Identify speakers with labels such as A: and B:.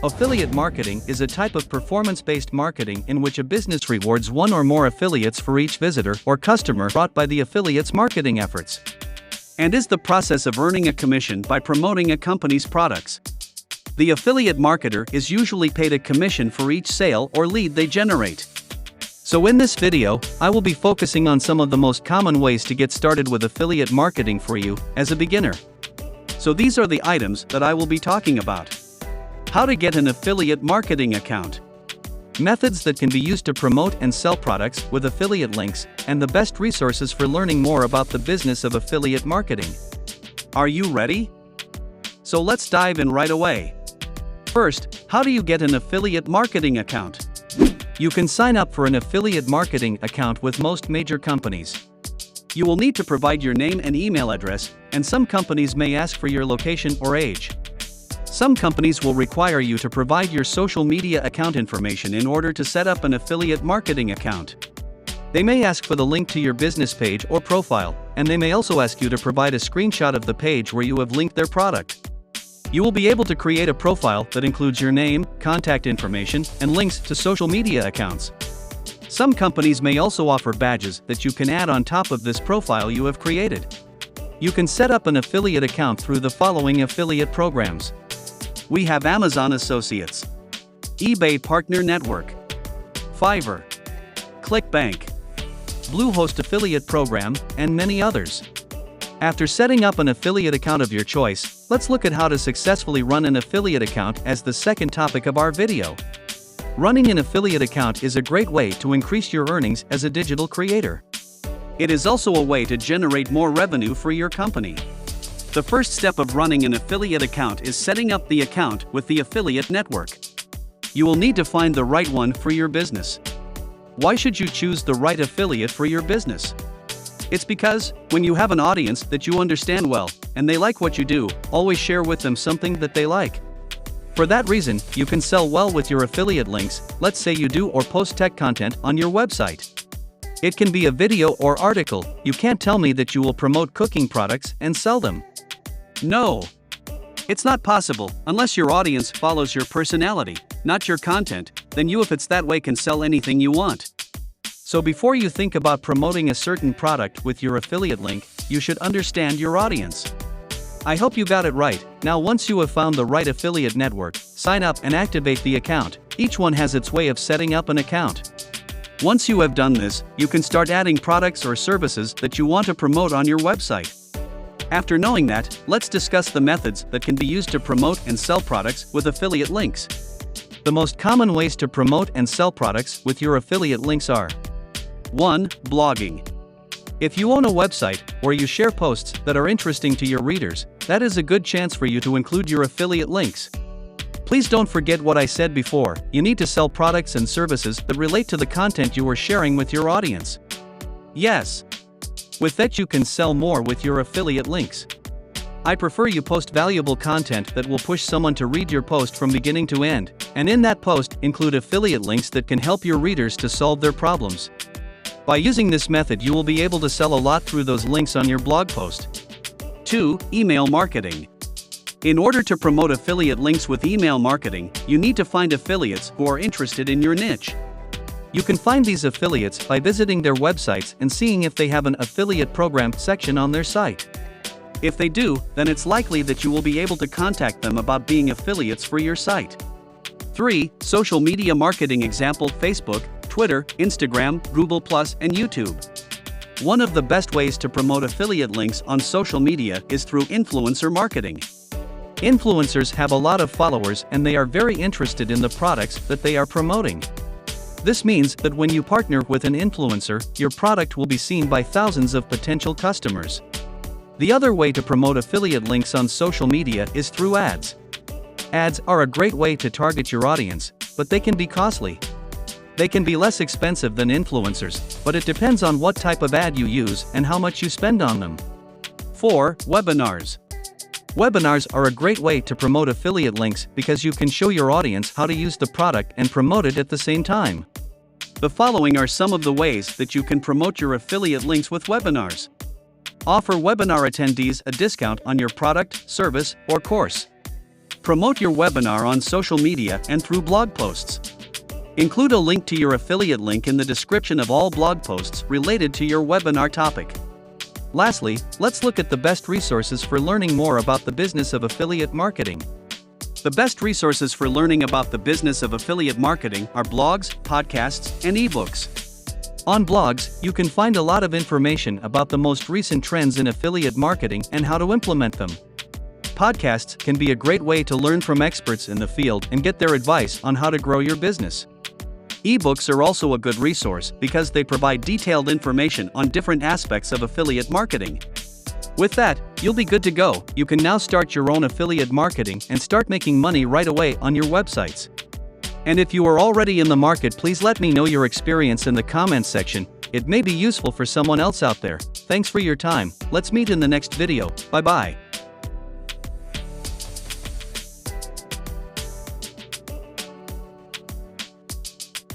A: Affiliate marketing is a type of performance-based marketing in which a business rewards one or more affiliates for each visitor or customer brought by the affiliate's marketing efforts, and is the process of earning a commission by promoting a company's products. The affiliate marketer is usually paid a commission for each sale or lead they generate. So in this video, I will be focusing on some of the most common ways to get started with affiliate marketing for you as a beginner. So these are the items that I will be talking about. How to get an affiliate marketing account. Methods that can be used to promote and sell products with affiliate links, and the best resources for learning more about the business of affiliate marketing. Are you ready? So let's dive in right away. First, how do you get an affiliate marketing account? You can sign up for an affiliate marketing account with most major companies. You will need to provide your name and email address, and some companies may ask for your location or age. Some companies will require you to provide your social media account information in order to set up an affiliate marketing account. They may ask for the link to your business page or profile, and they may also ask you to provide a screenshot of the page where you have linked their product. You will be able to create a profile that includes your name, contact information, and links to social media accounts. Some companies may also offer badges that you can add on top of this profile you have created. You can set up an affiliate account through the following affiliate programs. We have Amazon Associates, eBay Partner Network, Fiverr, ClickBank, Bluehost Affiliate Program, and many others. After setting up an affiliate account of your choice, let's look at how to successfully run an affiliate account as the second topic of our video. Running an affiliate account is a great way to increase your earnings as a digital creator. It is also a way to generate more revenue for your company. The first step of running an affiliate account is setting up the account with the affiliate network. You will need to find the right one for your business. Why should you choose the right affiliate for your business? It's because, when you have an audience that you understand well, and they like what you do, always share with them something that they like. For that reason, you can sell well with your affiliate links. Let's say you do or post tech content on your website. It can be a video or article. You can't tell me that you will promote cooking products and sell them. No. It's not possible, unless your audience follows your personality, not your content. Then you, if it's that way, can sell anything you want. So before you think about promoting a certain product with your affiliate link, you should understand your audience. I hope you got it right. Now once you have found the right affiliate network, sign up and activate the account. Each one has its way of setting up an account. Once you have done this, you can start adding products or services that you want to promote on your website. After knowing that, let's discuss the methods that can be used to promote and sell products with affiliate links. The most common ways to promote and sell products with your affiliate links are: 1. Blogging. If you own a website, or you share posts that are interesting to your readers, that is a good chance for you to include your affiliate links. Please don't forget what I said before, you need to sell products and services that relate to the content you are sharing with your audience. Yes. With that you can sell more with your affiliate links. I prefer you post valuable content that will push someone to read your post from beginning to end, and in that post include affiliate links that can help your readers to solve their problems. By using this method you will be able to sell a lot through those links on your blog post. 2. Email marketing. In order to promote affiliate links with email marketing, you need to find affiliates who are interested in your niche. You can find these affiliates by visiting their websites and seeing if they have an affiliate program section on their site. If they do, then it's likely that you will be able to contact them about being affiliates for your site. 3. Social media marketing. Example: Facebook, Twitter, Instagram, Google+, and YouTube. One of the best ways to promote affiliate links on social media is through influencer marketing. Influencers have a lot of followers and they are very interested in the products that they are promoting. This means that when you partner with an influencer, your product will be seen by thousands of potential customers. The other way to promote affiliate links on social media is through ads. Ads are a great way to target your audience, but they can be costly. They can be less expensive than influencers, but it depends on what type of ad you use and how much you spend on them. 4. Webinars. Webinars are a great way to promote affiliate links because you can show your audience how to use the product and promote it at the same time. The following are some of the ways that you can promote your affiliate links with webinars. Offer webinar attendees a discount on your product, service, or course. Promote your webinar on social media and through blog posts. Include a link to your affiliate link in the description of all blog posts related to your webinar topic. Lastly, let's look at the best resources for learning more about the business of affiliate marketing. The best resources for learning about the business of affiliate marketing are blogs, podcasts, and ebooks. On blogs, you can find a lot of information about the most recent trends in affiliate marketing and how to implement them. Podcasts can be a great way to learn from experts in the field and get their advice on how to grow your business. Ebooks are also a good resource because they provide detailed information on different aspects of affiliate marketing. With that, you'll be good to go. You can now start your own affiliate marketing and start making money right away on your websites. And if you are already in the market, please let me know your experience in the comments section. It may be useful for someone else out there. Thanks for your time. Let's meet in the next video. Bye bye.